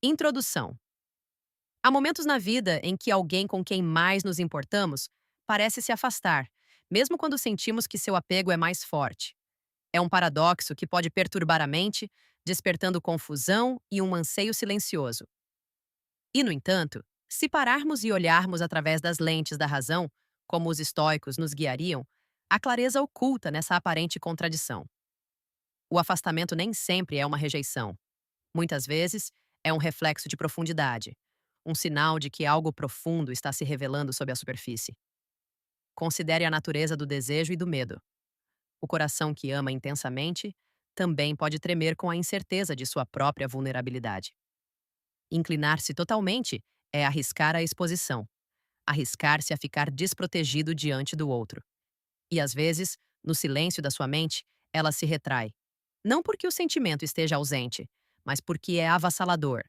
Introdução. Há momentos na vida em que alguém com quem mais nos importamos parece se afastar, mesmo quando sentimos que seu apego é mais forte. É um paradoxo que pode perturbar a mente, despertando confusão e um anseio silencioso. E, no entanto, se pararmos e olharmos através das lentes da razão, como os estoicos nos guiariam, há clareza oculta nessa aparente contradição. O afastamento nem sempre é uma rejeição. Muitas vezes, é um reflexo de profundidade, um sinal de que algo profundo está se revelando sob a superfície. Considere a natureza do desejo e do medo. O coração que ama intensamente também pode tremer com a incerteza de sua própria vulnerabilidade. Inclinar-se totalmente é arriscar a exposição, arriscar-se a ficar desprotegido diante do outro. E às vezes, no silêncio da sua mente, ela se retrai. Não porque o sentimento esteja ausente, mas porque é avassalador,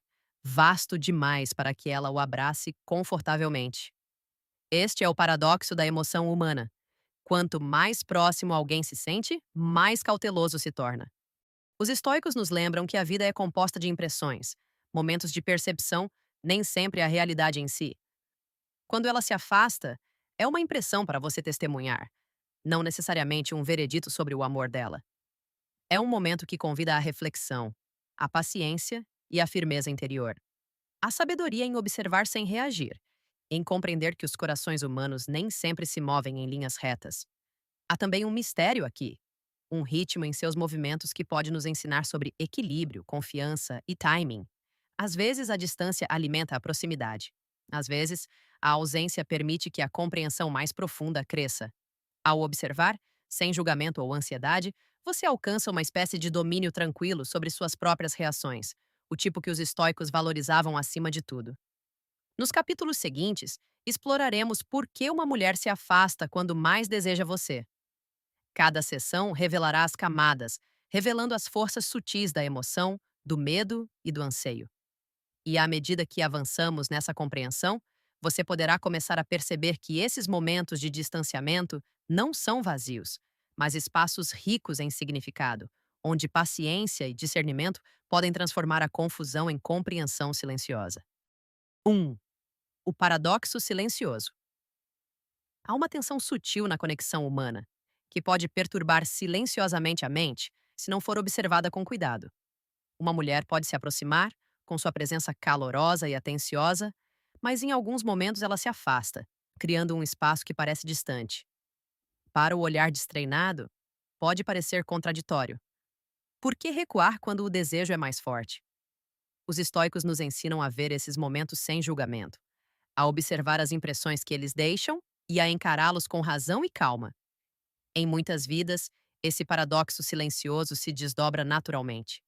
vasto demais para que ela o abrace confortavelmente. Este é o paradoxo da emoção humana. Quanto mais próximo alguém se sente, mais cauteloso se torna. Os estoicos nos lembram que a vida é composta de impressões, momentos de percepção, nem sempre a realidade em si. Quando ela se afasta, é uma impressão para você testemunhar, não necessariamente um veredito sobre o amor dela. É um momento que convida à reflexão, à paciência e à firmeza interior. Há sabedoria em observar sem reagir, em compreender que os corações humanos nem sempre se movem em linhas retas. Há também um mistério aqui, um ritmo em seus movimentos que pode nos ensinar sobre equilíbrio, confiança e timing. Às vezes, a distância alimenta a proximidade. Às vezes, a ausência permite que a compreensão mais profunda cresça. Ao observar, sem julgamento ou ansiedade, você alcança uma espécie de domínio tranquilo sobre suas próprias reações, o tipo que os estoicos valorizavam acima de tudo. Nos capítulos seguintes, exploraremos por que uma mulher se afasta quando mais deseja você. Cada sessão revelará as camadas, revelando as forças sutis da emoção, do medo e do anseio. E à medida que avançamos nessa compreensão, você poderá começar a perceber que esses momentos de distanciamento não são vazios, mas espaços ricos em significado, onde paciência e discernimento podem transformar a confusão em compreensão silenciosa. 1. O paradoxo silencioso. Há uma tensão sutil na conexão humana, que pode perturbar silenciosamente a mente se não for observada com cuidado. Uma mulher pode se aproximar, com sua presença calorosa e atenciosa, mas em alguns momentos ela se afasta, criando um espaço que parece distante. Para o olhar destreinado, pode parecer contraditório. Por que recuar quando o desejo é mais forte? Os estoicos nos ensinam a ver esses momentos sem julgamento, a observar as impressões que eles deixam e a encará-los com razão e calma. Em muitas vidas, esse paradoxo silencioso se desdobra naturalmente.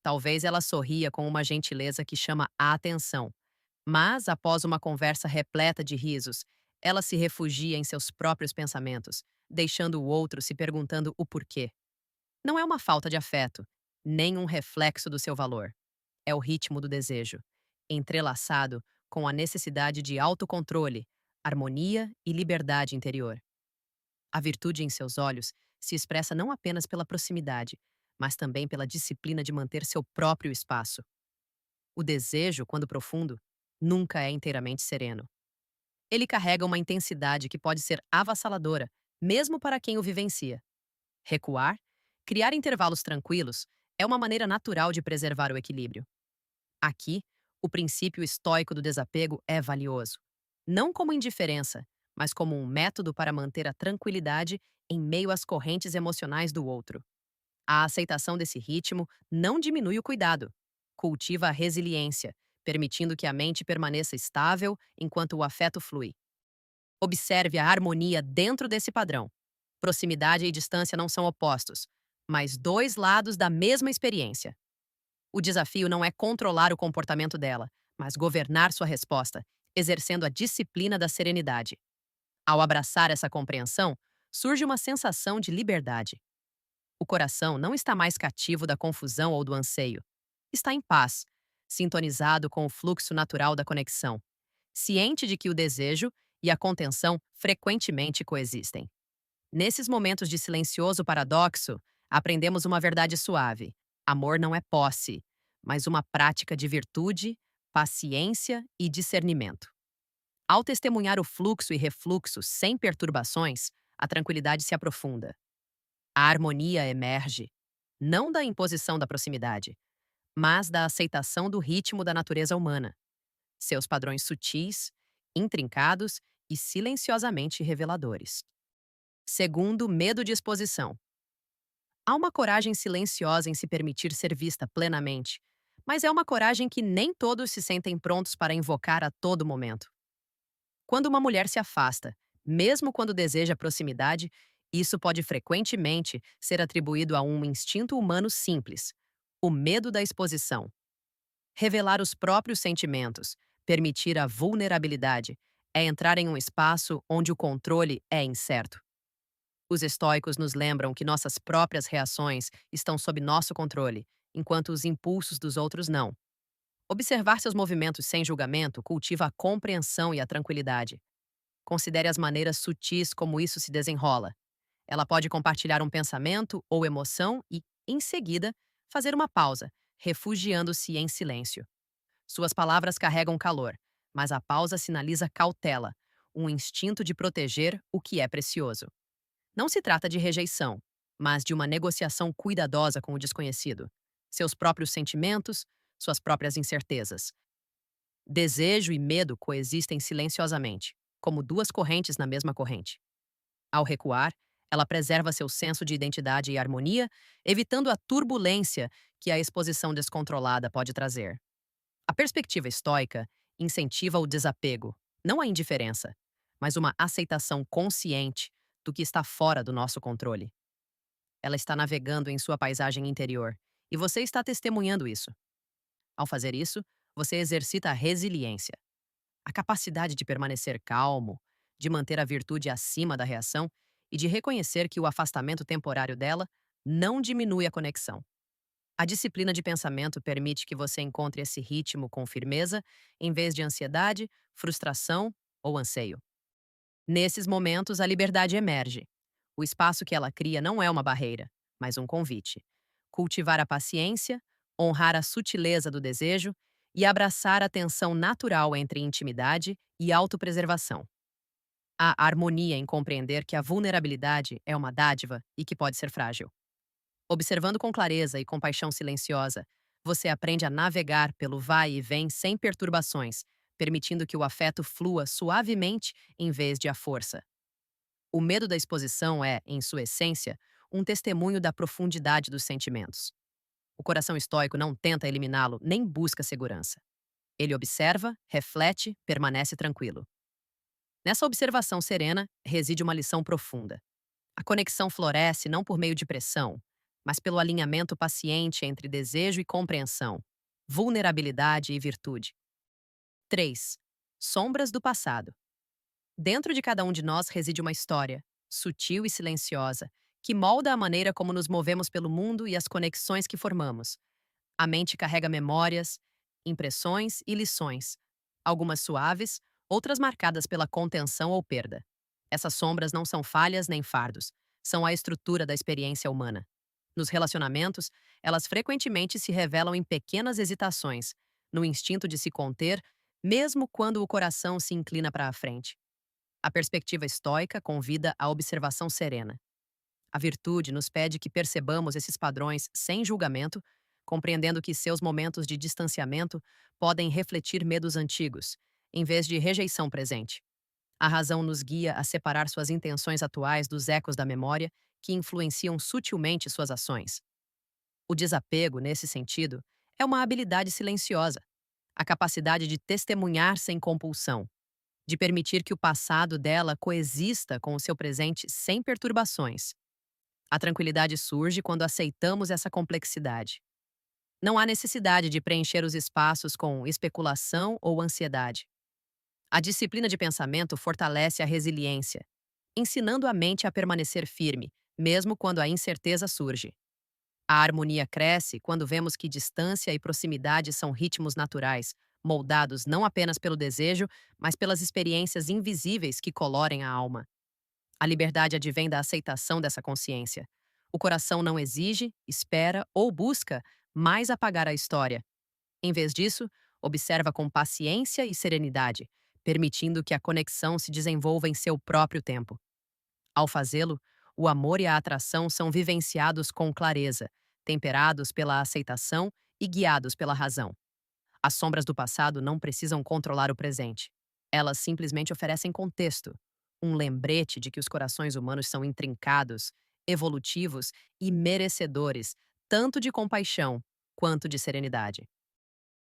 Talvez ela sorria com uma gentileza que chama a atenção, mas, após uma conversa repleta de risos, ela se refugia em seus próprios pensamentos, deixando o outro se perguntando o porquê. Não é uma falta de afeto, nem um reflexo do seu valor. É o ritmo do desejo, entrelaçado com a necessidade de autocontrole, harmonia e liberdade interior. A virtude em seus olhos se expressa não apenas pela proximidade, mas também pela disciplina de manter seu próprio espaço. O desejo, quando profundo, nunca é inteiramente sereno. Ele carrega uma intensidade que pode ser avassaladora, mesmo para quem o vivencia. Recuar, criar intervalos tranquilos, é uma maneira natural de preservar o equilíbrio. Aqui, o princípio estoico do desapego é valioso. Não como indiferença, mas como um método para manter a tranquilidade em meio às correntes emocionais do outro. A aceitação desse ritmo não diminui o cuidado, cultiva a resiliência, permitindo que a mente permaneça estável enquanto o afeto flui. Observe a harmonia dentro desse padrão. Proximidade e distância não são opostos, mas dois lados da mesma experiência. O desafio não é controlar o comportamento dela, mas governar sua resposta, exercendo a disciplina da serenidade. Ao abraçar essa compreensão, surge uma sensação de liberdade. O coração não está mais cativo da confusão ou do anseio. Está em paz, sintonizado com o fluxo natural da conexão, ciente de que o desejo e a contenção frequentemente coexistem. Nesses momentos de silencioso paradoxo, aprendemos uma verdade suave: amor não é posse, mas uma prática de virtude, paciência e discernimento. Ao testemunhar o fluxo e refluxo sem perturbações, a tranquilidade se aprofunda. A harmonia emerge, não da imposição da proximidade, mas da aceitação do ritmo da natureza humana, seus padrões sutis, intrincados e silenciosamente reveladores. Segundo, medo de exposição. Há uma coragem silenciosa em se permitir ser vista plenamente, mas é uma coragem que nem todos se sentem prontos para invocar a todo momento. Quando uma mulher se afasta, mesmo quando deseja proximidade, isso pode frequentemente ser atribuído a um instinto humano simples: o medo da exposição. Revelar os próprios sentimentos, permitir a vulnerabilidade, é entrar em um espaço onde o controle é incerto. Os estoicos nos lembram que nossas próprias reações estão sob nosso controle, enquanto os impulsos dos outros não. Observar seus movimentos sem julgamento cultiva a compreensão e a tranquilidade. Considere as maneiras sutis como isso se desenrola. Ela pode compartilhar um pensamento ou emoção e, em seguida, fazer uma pausa, refugiando-se em silêncio. Suas palavras carregam calor, mas a pausa sinaliza cautela, um instinto de proteger o que é precioso. Não se trata de rejeição, mas de uma negociação cuidadosa com o desconhecido, seus próprios sentimentos, suas próprias incertezas. Desejo e medo coexistem silenciosamente, como duas correntes na mesma corrente. Ao recuar, ela preserva seu senso de identidade e harmonia, evitando a turbulência que a exposição descontrolada pode trazer. A perspectiva estoica incentiva o desapego, não a indiferença, mas uma aceitação consciente do que está fora do nosso controle. Ela está navegando em sua paisagem interior, e você está testemunhando isso. Ao fazer isso, você exercita a resiliência, a capacidade de permanecer calmo, de manter a virtude acima da reação e de reconhecer que o afastamento temporário dela não diminui a conexão. A disciplina de pensamento permite que você encontre esse ritmo com firmeza, em vez de ansiedade, frustração ou anseio. Nesses momentos, a liberdade emerge. O espaço que ela cria não é uma barreira, mas um convite. Cultivar a paciência, honrar a sutileza do desejo e abraçar a tensão natural entre intimidade e autopreservação. Há harmonia em compreender que a vulnerabilidade é uma dádiva e que pode ser frágil. Observando com clareza e compaixão silenciosa, você aprende a navegar pelo vai e vem sem perturbações, permitindo que o afeto flua suavemente em vez de à força. O medo da exposição é, em sua essência, um testemunho da profundidade dos sentimentos. O coração estoico não tenta eliminá-lo nem busca segurança. Ele observa, reflete, permanece tranquilo. Nessa observação serena reside uma lição profunda. A conexão floresce não por meio de pressão, mas pelo alinhamento paciente entre desejo e compreensão, vulnerabilidade e virtude. 3. Sombras do passado. Dentro de cada um de nós reside uma história, sutil e silenciosa, que molda a maneira como nos movemos pelo mundo e as conexões que formamos. A mente carrega memórias, impressões e lições, algumas suaves, outras marcadas pela contenção ou perda. Essas sombras não são falhas nem fardos, são a estrutura da experiência humana. Nos relacionamentos, elas frequentemente se revelam em pequenas hesitações, no instinto de se conter, mesmo quando o coração se inclina para a frente. A perspectiva estoica convida à observação serena. A virtude nos pede que percebamos esses padrões sem julgamento, compreendendo que seus momentos de distanciamento podem refletir medos antigos, em vez de rejeição presente. A razão nos guia a separar suas intenções atuais dos ecos da memória que influenciam sutilmente suas ações. O desapego, nesse sentido, é uma habilidade silenciosa, a capacidade de testemunhar sem compulsão, de permitir que o passado dela coexista com o seu presente sem perturbações. A tranquilidade surge quando aceitamos essa complexidade. Não há necessidade de preencher os espaços com especulação ou ansiedade. A disciplina de pensamento fortalece a resiliência, ensinando a mente a permanecer firme, mesmo quando a incerteza surge. A harmonia cresce quando vemos que distância e proximidade são ritmos naturais, moldados não apenas pelo desejo, mas pelas experiências invisíveis que colorem a alma. A liberdade advém da aceitação dessa consciência. O coração não exige, espera ou busca mais apagar a história, Em vez disso, observa com paciência e serenidade, permitindo que a conexão se desenvolva em seu próprio tempo. Ao fazê-lo, o amor e a atração são vivenciados com clareza, temperados pela aceitação e guiados pela razão. As sombras do passado não precisam controlar o presente. Elas simplesmente oferecem contexto, um lembrete de que os corações humanos são intrincados, evolutivos e merecedores tanto de compaixão quanto de serenidade.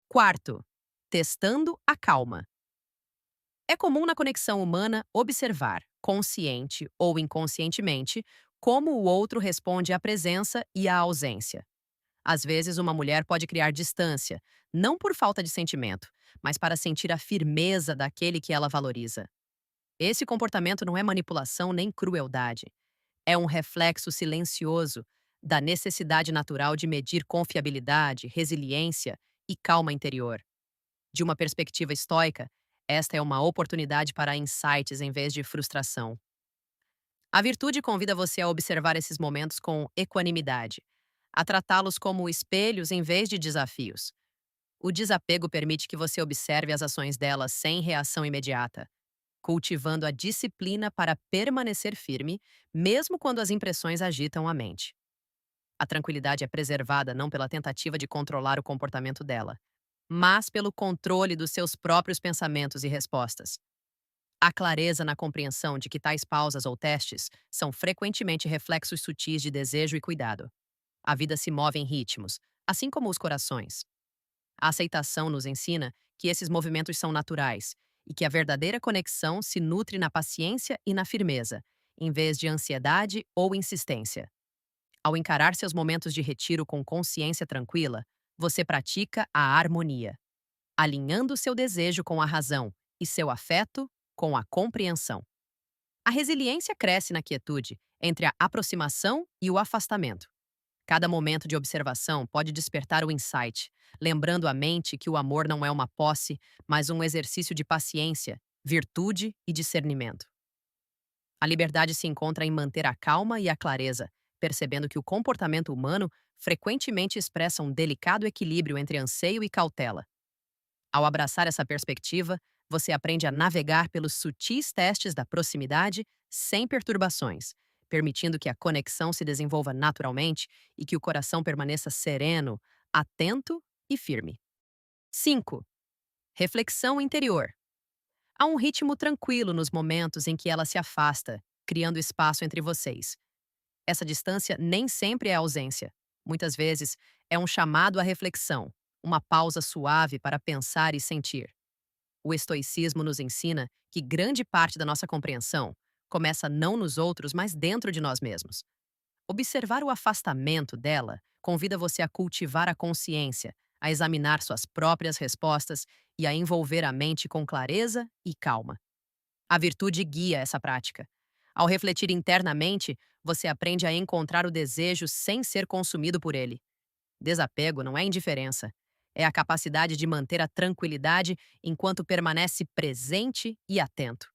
Quarto, testando a calma. É comum na conexão humana observar, consciente ou inconscientemente, como o outro responde à presença e à ausência. Às vezes, uma mulher pode criar distância, não por falta de sentimento, mas para sentir a firmeza daquele que ela valoriza. Esse comportamento não é manipulação nem crueldade. É um reflexo silencioso da necessidade natural de medir confiabilidade, resiliência e calma interior. De uma perspectiva estoica, esta é uma oportunidade para insights em vez de frustração. A virtude convida você a observar esses momentos com equanimidade, a tratá-los como espelhos em vez de desafios. O desapego permite que você observe as ações delas sem reação imediata, cultivando a disciplina para permanecer firme, mesmo quando as impressões agitam a mente. A tranquilidade é preservada não pela tentativa de controlar o comportamento dela, mas pelo controle dos seus próprios pensamentos e respostas. A clareza na compreensão de que tais pausas ou testes são frequentemente reflexos sutis de desejo e cuidado. A vida se move em ritmos, assim como os corações. A aceitação nos ensina que esses movimentos são naturais e que a verdadeira conexão se nutre na paciência e na firmeza, em vez de ansiedade ou insistência. Ao encarar seus momentos de retiro com consciência tranquila, você pratica a harmonia, alinhando seu desejo com a razão e seu afeto com a compreensão. A resiliência cresce na quietude, entre a aproximação e o afastamento. Cada momento de observação pode despertar o insight, lembrando a mente que o amor não é uma posse, mas um exercício de paciência, virtude e discernimento. A liberdade se encontra em manter a calma e a clareza, percebendo que o comportamento humano frequentemente expressa um delicado equilíbrio entre anseio e cautela. Ao abraçar essa perspectiva, você aprende a navegar pelos sutis testes da proximidade sem perturbações, permitindo que a conexão se desenvolva naturalmente e que o coração permaneça sereno, atento e firme. 5. Reflexão interior. Há um ritmo tranquilo nos momentos em que ela se afasta, criando espaço entre vocês. Essa distância nem sempre é ausência. Muitas vezes é um chamado à reflexão, uma pausa suave para pensar e sentir. O estoicismo nos ensina que grande parte da nossa compreensão começa não nos outros, mas dentro de nós mesmos. Observar o afastamento dela convida você a cultivar a consciência, a examinar suas próprias respostas e a envolver a mente com clareza e calma. A virtude guia essa prática. Ao refletir internamente, você aprende a encontrar o desejo sem ser consumido por ele. Desapego não é indiferença. É a capacidade de manter a tranquilidade enquanto permanece presente e atento.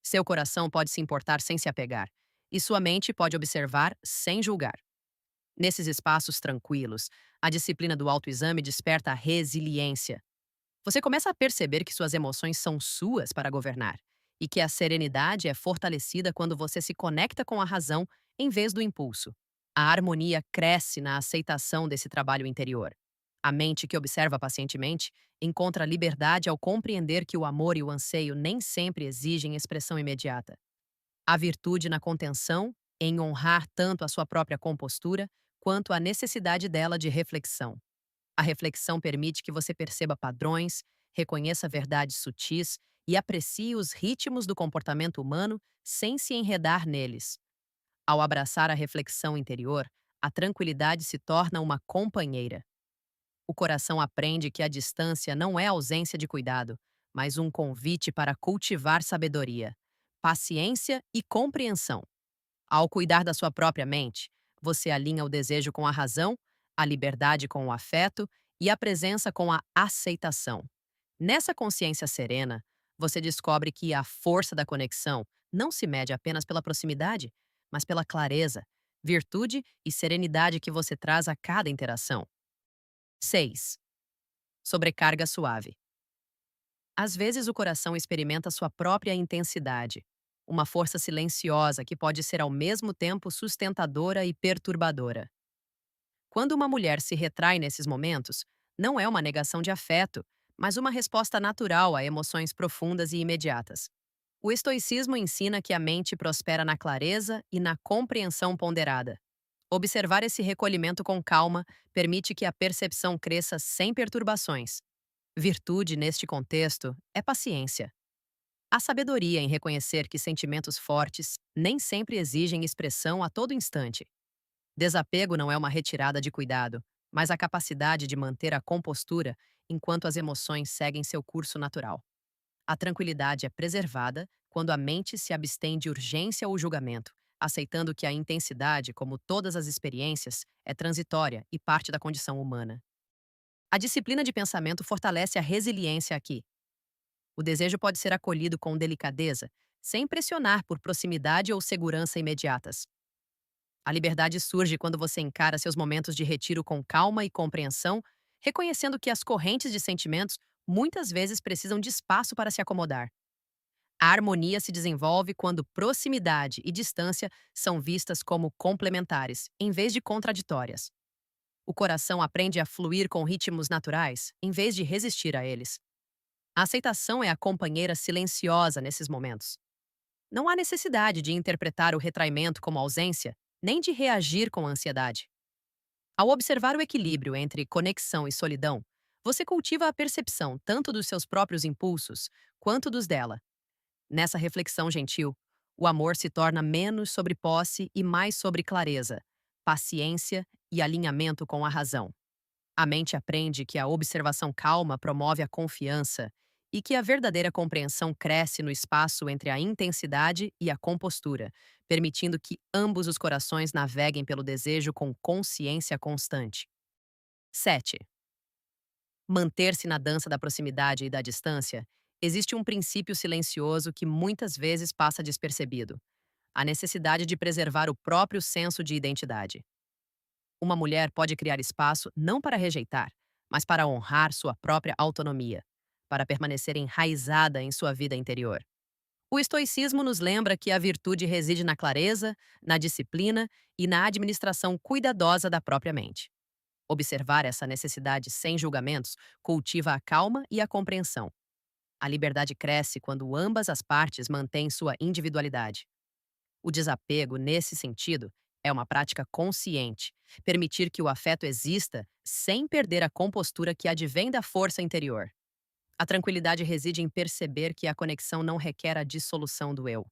Seu coração pode se importar sem se apegar, e sua mente pode observar sem julgar. Nesses espaços tranquilos, a disciplina do autoexame desperta a resiliência. Você começa a perceber que suas emoções são suas para governar, e que a serenidade é fortalecida quando você se conecta com a razão em vez do impulso. A harmonia cresce na aceitação desse trabalho interior. A mente que observa pacientemente encontra liberdade ao compreender que o amor e o anseio nem sempre exigem expressão imediata. A virtude na contenção, em honrar tanto a sua própria compostura quanto a necessidade dela de reflexão. A reflexão permite que você perceba padrões, reconheça verdades sutis e aprecie os ritmos do comportamento humano sem se enredar neles. Ao abraçar a reflexão interior, a tranquilidade se torna uma companheira. O coração aprende que a distância não é ausência de cuidado, mas um convite para cultivar sabedoria, paciência e compreensão. Ao cuidar da sua própria mente, você alinha o desejo com a razão, a liberdade com o afeto e a presença com a aceitação. Nessa consciência serena, você descobre que a força da conexão não se mede apenas pela proximidade, mas pela clareza, virtude e serenidade que você traz a cada interação. 6. Sobrecarga suave. Às vezes o coração experimenta sua própria intensidade, uma força silenciosa que pode ser ao mesmo tempo sustentadora e perturbadora. Quando uma mulher se retrai nesses momentos, não é uma negação de afeto, mas uma resposta natural a emoções profundas e imediatas. O estoicismo ensina que a mente prospera na clareza e na compreensão ponderada. Observar esse recolhimento com calma permite que a percepção cresça sem perturbações. Virtude, neste contexto, é paciência. Há sabedoria em reconhecer que sentimentos fortes nem sempre exigem expressão a todo instante. Desapego não é uma retirada de cuidado, mas a capacidade de manter a compostura enquanto as emoções seguem seu curso natural. A tranquilidade é preservada quando a mente se abstém de urgência ou julgamento, aceitando que a intensidade, como todas as experiências, é transitória e parte da condição humana. A disciplina de pensamento fortalece a resiliência aqui. O desejo pode ser acolhido com delicadeza, sem pressionar por proximidade ou segurança imediatas. A liberdade surge quando você encara seus momentos de retiro com calma e compreensão, reconhecendo que as correntes de sentimentos muitas vezes precisam de espaço para se acomodar. A harmonia se desenvolve quando proximidade e distância são vistas como complementares, em vez de contraditórias. O coração aprende a fluir com ritmos naturais, em vez de resistir a eles. A aceitação é a companheira silenciosa nesses momentos. Não há necessidade de interpretar o retraimento como ausência, nem de reagir com ansiedade. Ao observar o equilíbrio entre conexão e solidão, você cultiva a percepção tanto dos seus próprios impulsos quanto dos dela. Nessa reflexão gentil, o amor se torna menos sobre posse e mais sobre clareza, paciência e alinhamento com a razão. A mente aprende que a observação calma promove a confiança e que a verdadeira compreensão cresce no espaço entre a intensidade e a compostura, permitindo que ambos os corações naveguem pelo desejo com consciência constante. 7. Manter-se na dança da proximidade e da distância, existe um princípio silencioso que muitas vezes passa despercebido: a necessidade de preservar o próprio senso de identidade. Uma mulher pode criar espaço não para rejeitar, mas para honrar sua própria autonomia, para permanecer enraizada em sua vida interior. O estoicismo nos lembra que a virtude reside na clareza, na disciplina e na administração cuidadosa da própria mente. Observar essa necessidade sem julgamentos cultiva a calma e a compreensão. A liberdade cresce quando ambas as partes mantêm sua individualidade. O desapego, nesse sentido, é uma prática consciente, permitir que o afeto exista sem perder a compostura que advém da força interior. A tranquilidade reside em perceber que a conexão não requer a dissolução do eu,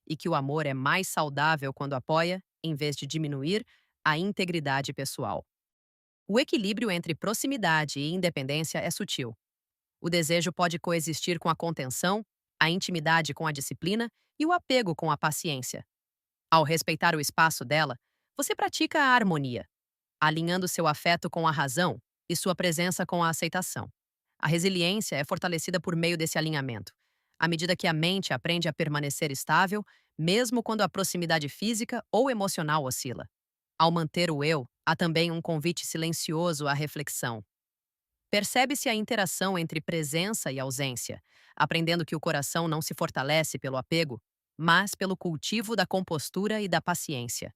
e que o amor é mais saudável quando apoia, em vez de diminuir, a integridade pessoal. O equilíbrio entre proximidade e independência é sutil. O desejo pode coexistir com a contenção, a intimidade com a disciplina e o apego com a paciência. Ao respeitar o espaço dela, você pratica a harmonia, alinhando seu afeto com a razão e sua presença com a aceitação. A resiliência é fortalecida por meio desse alinhamento, à medida que a mente aprende a permanecer estável, mesmo quando a proximidade física ou emocional oscila. Ao manter o eu, há também um convite silencioso à reflexão. Percebe-se a interação entre presença e ausência, aprendendo que o coração não se fortalece pelo apego, mas pelo cultivo da compostura e da paciência.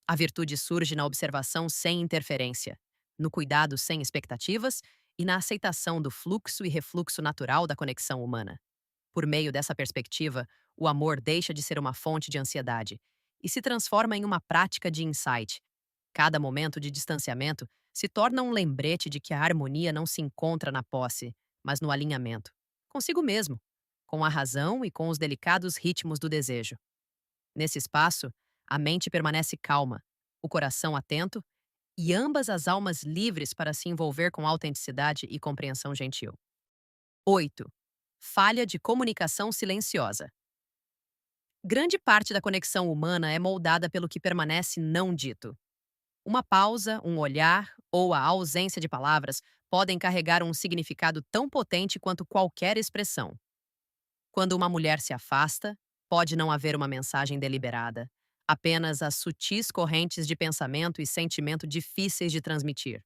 A virtude surge na observação sem interferência, no cuidado sem expectativas e na aceitação do fluxo e refluxo natural da conexão humana. Por meio dessa perspectiva, o amor deixa de ser uma fonte de ansiedade e se transforma em uma prática de insight. Cada momento de distanciamento se torna um lembrete de que a harmonia não se encontra na posse, mas no alinhamento, consigo mesmo, com a razão e com os delicados ritmos do desejo. Nesse espaço, a mente permanece calma, o coração atento e ambas as almas livres para se envolver com autenticidade e compreensão gentil. 8. Falha de comunicação silenciosa. Grande parte da conexão humana é moldada pelo que permanece não dito. Uma pausa, um olhar ou a ausência de palavras podem carregar um significado tão potente quanto qualquer expressão. Quando uma mulher se afasta, pode não haver uma mensagem deliberada, apenas as sutis correntes de pensamento e sentimento difíceis de transmitir.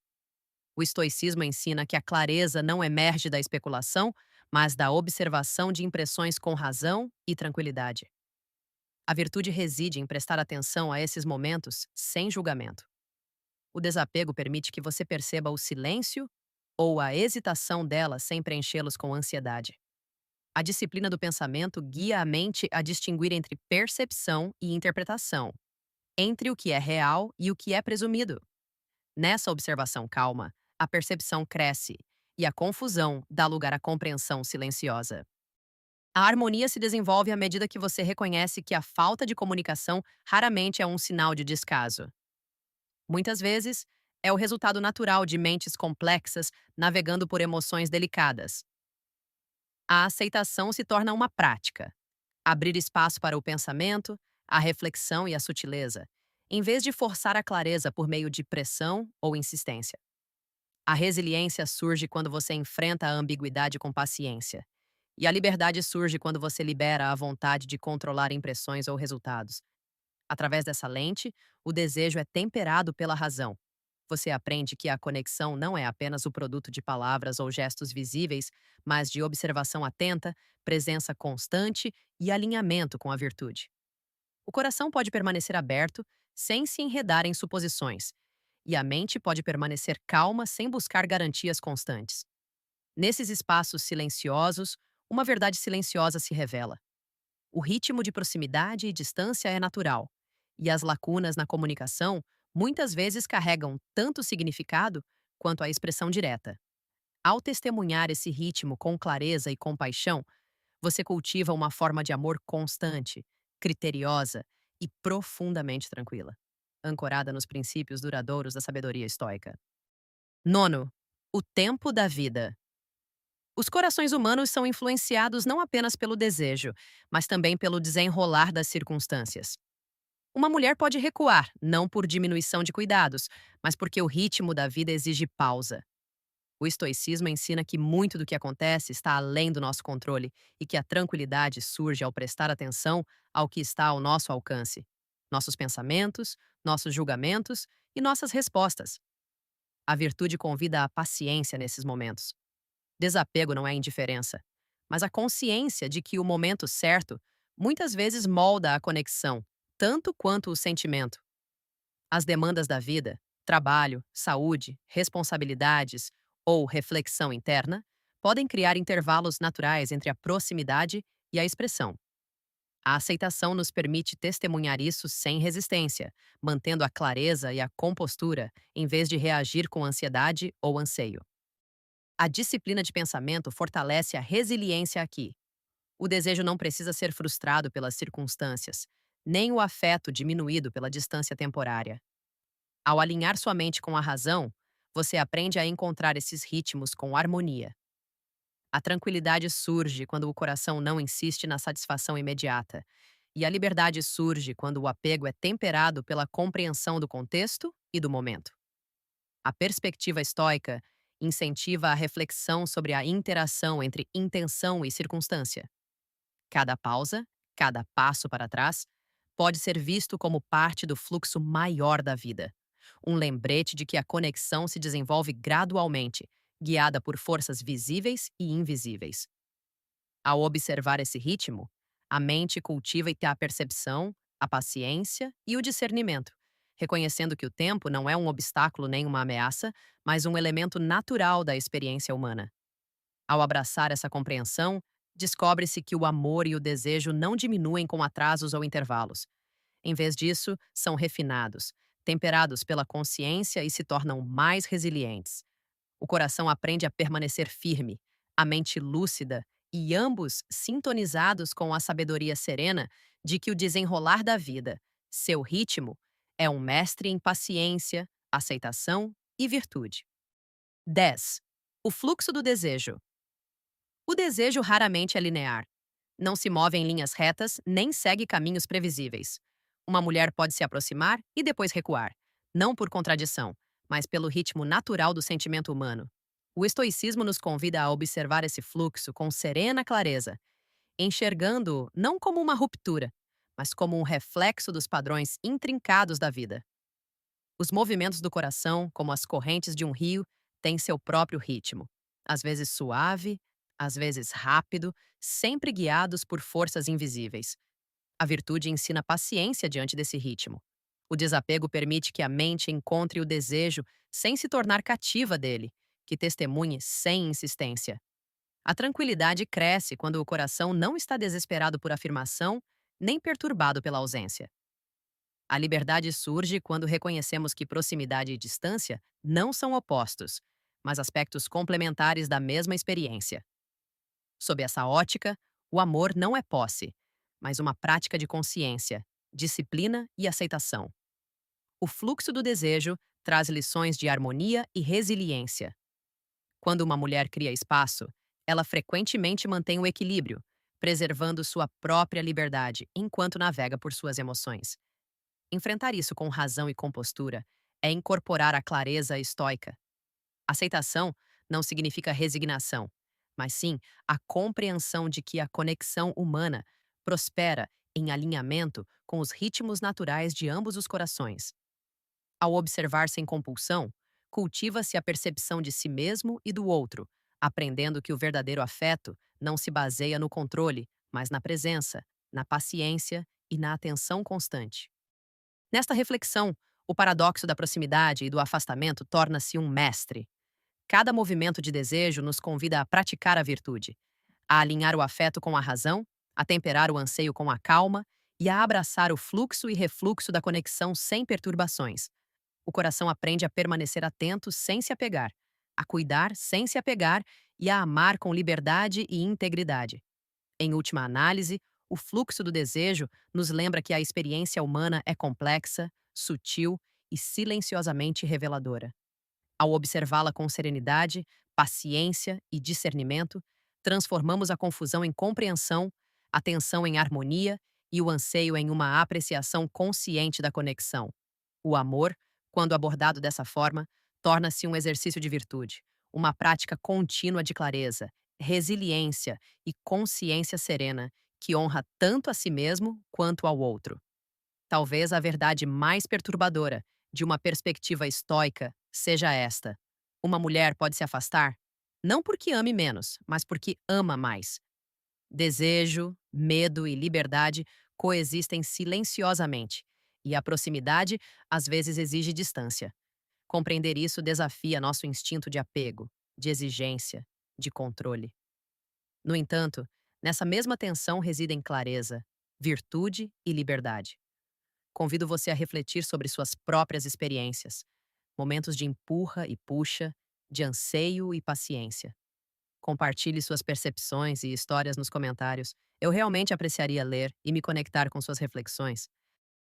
O estoicismo ensina que a clareza não emerge da especulação, mas da observação de impressões com razão e tranquilidade. A virtude reside em prestar atenção a esses momentos sem julgamento. O desapego permite que você perceba o silêncio ou a hesitação dela sem preenchê-los com ansiedade. A disciplina do pensamento guia a mente a distinguir entre percepção e interpretação, entre o que é real e o que é presumido. Nessa observação calma, a percepção cresce e a confusão dá lugar à compreensão silenciosa. A harmonia se desenvolve à medida que você reconhece que a falta de comunicação raramente é um sinal de descaso. Muitas vezes, é o resultado natural de mentes complexas navegando por emoções delicadas. A aceitação se torna uma prática. Abrir espaço para o pensamento, a reflexão e a sutileza, em vez de forçar a clareza por meio de pressão ou insistência. A resiliência surge quando você enfrenta a ambiguidade com paciência. E a liberdade surge quando você libera a vontade de controlar impressões ou resultados. Através dessa lente, o desejo é temperado pela razão. Você aprende que a conexão não é apenas o produto de palavras ou gestos visíveis, mas de observação atenta, presença constante e alinhamento com a virtude. O coração pode permanecer aberto sem se enredar em suposições, e a mente pode permanecer calma sem buscar garantias constantes. Nesses espaços silenciosos, uma verdade silenciosa se revela. O ritmo de proximidade e distância é natural, e as lacunas na comunicação muitas vezes carregam tanto significado quanto a expressão direta. Ao testemunhar esse ritmo com clareza e compaixão, você cultiva uma forma de amor constante, criteriosa e profundamente tranquila, ancorada nos princípios duradouros da sabedoria estoica. Nono, o tempo da vida. Os corações humanos são influenciados não apenas pelo desejo, mas também pelo desenrolar das circunstâncias. Uma mulher pode recuar, não por diminuição de cuidados, mas porque o ritmo da vida exige pausa. O estoicismo ensina que muito do que acontece está além do nosso controle e que a tranquilidade surge ao prestar atenção ao que está ao nosso alcance: nossos pensamentos, nossos julgamentos e nossas respostas. A virtude convida à paciência nesses momentos. Desapego não é indiferença, mas a consciência de que o momento certo muitas vezes molda a conexão, tanto quanto o sentimento. As demandas da vida, trabalho, saúde, responsabilidades ou reflexão interna, podem criar intervalos naturais entre a proximidade e a expressão. A aceitação nos permite testemunhar isso sem resistência, mantendo a clareza e a compostura em vez de reagir com ansiedade ou anseio. A disciplina de pensamento fortalece a resiliência aqui. O desejo não precisa ser frustrado pelas circunstâncias, nem o afeto diminuído pela distância temporária. Ao alinhar sua mente com a razão, você aprende a encontrar esses ritmos com harmonia. A tranquilidade surge quando o coração não insiste na satisfação imediata, e a liberdade surge quando o apego é temperado pela compreensão do contexto e do momento. A perspectiva estoica incentiva a reflexão sobre a interação entre intenção e circunstância. Cada pausa, cada passo para trás, pode ser visto como parte do fluxo maior da vida. Um lembrete de que a conexão se desenvolve gradualmente, guiada por forças visíveis e invisíveis. Ao observar esse ritmo, a mente cultiva a percepção, a paciência e o discernimento, reconhecendo que o tempo não é um obstáculo nem uma ameaça, mas um elemento natural da experiência humana. Ao abraçar essa compreensão, descobre-se que o amor e o desejo não diminuem com atrasos ou intervalos. Em vez disso, são refinados, temperados pela consciência e se tornam mais resilientes. O coração aprende a permanecer firme, a mente lúcida e ambos sintonizados com a sabedoria serena de que o desenrolar da vida, seu ritmo, é um mestre em paciência, aceitação e virtude. 10. O fluxo do desejo. O desejo raramente é linear. Não se move em linhas retas nem segue caminhos previsíveis. Uma mulher pode se aproximar e depois recuar, não por contradição, mas pelo ritmo natural do sentimento humano. O estoicismo nos convida a observar esse fluxo com serena clareza, enxergando-o não como uma ruptura, mas como um reflexo dos padrões intrincados da vida. Os movimentos do coração, como as correntes de um rio, tem seu próprio ritmo, às vezes suave, às vezes rápido, sempre guiados por forças invisíveis. A virtude ensina paciência diante desse ritmo. O desapego permite que a mente encontre o desejo sem se tornar cativa dele, que testemunhe sem insistência. A tranquilidade cresce quando o coração não está desesperado por afirmação, nem perturbado pela ausência. A liberdade surge quando reconhecemos que proximidade e distância não são opostos, mas aspectos complementares da mesma experiência. Sob essa ótica, o amor não é posse, mas uma prática de consciência, disciplina e aceitação. O fluxo do desejo traz lições de harmonia e resiliência. Quando uma mulher cria espaço, ela frequentemente mantém o equilíbrio, preservando sua própria liberdade enquanto navega por suas emoções. Enfrentar isso com razão e compostura é incorporar a clareza estoica. Aceitação não significa resignação, mas sim a compreensão de que a conexão humana prospera em alinhamento com os ritmos naturais de ambos os corações. Ao observar sem compulsão, cultiva-se a percepção de si mesmo e do outro, aprendendo que o verdadeiro afeto não se baseia no controle, mas na presença, na paciência e na atenção constante. Nesta reflexão, o paradoxo da proximidade e do afastamento torna-se um mestre. Cada movimento de desejo nos convida a praticar a virtude, a alinhar o afeto com a razão, a temperar o anseio com a calma e a abraçar o fluxo e refluxo da conexão sem perturbações. O coração aprende a permanecer atento sem se apegar, a cuidar sem se apegar e a amar com liberdade e integridade. Em última análise, o fluxo do desejo nos lembra que a experiência humana é complexa, sutil e silenciosamente reveladora. Ao observá-la com serenidade, paciência e discernimento, transformamos a confusão em compreensão, a tensão em harmonia e o anseio em uma apreciação consciente da conexão. O amor, quando abordado dessa forma, torna-se um exercício de virtude, uma prática contínua de clareza, resiliência e consciência serena que honra tanto a si mesmo quanto ao outro. Talvez a verdade mais perturbadora de uma perspectiva estoica seja esta: uma mulher pode se afastar não porque ame menos, mas porque ama mais. Desejo, medo e liberdade coexistem silenciosamente, e a proximidade às vezes exige distância. Compreender isso desafia nosso instinto de apego, de exigência, de controle. No entanto, nessa mesma tensão residem clareza, virtude e liberdade. Convido você a refletir sobre suas próprias experiências, momentos de empurra e puxa, de anseio e paciência. Compartilhe suas percepções e histórias nos comentários. Eu realmente apreciaria ler e me conectar com suas reflexões.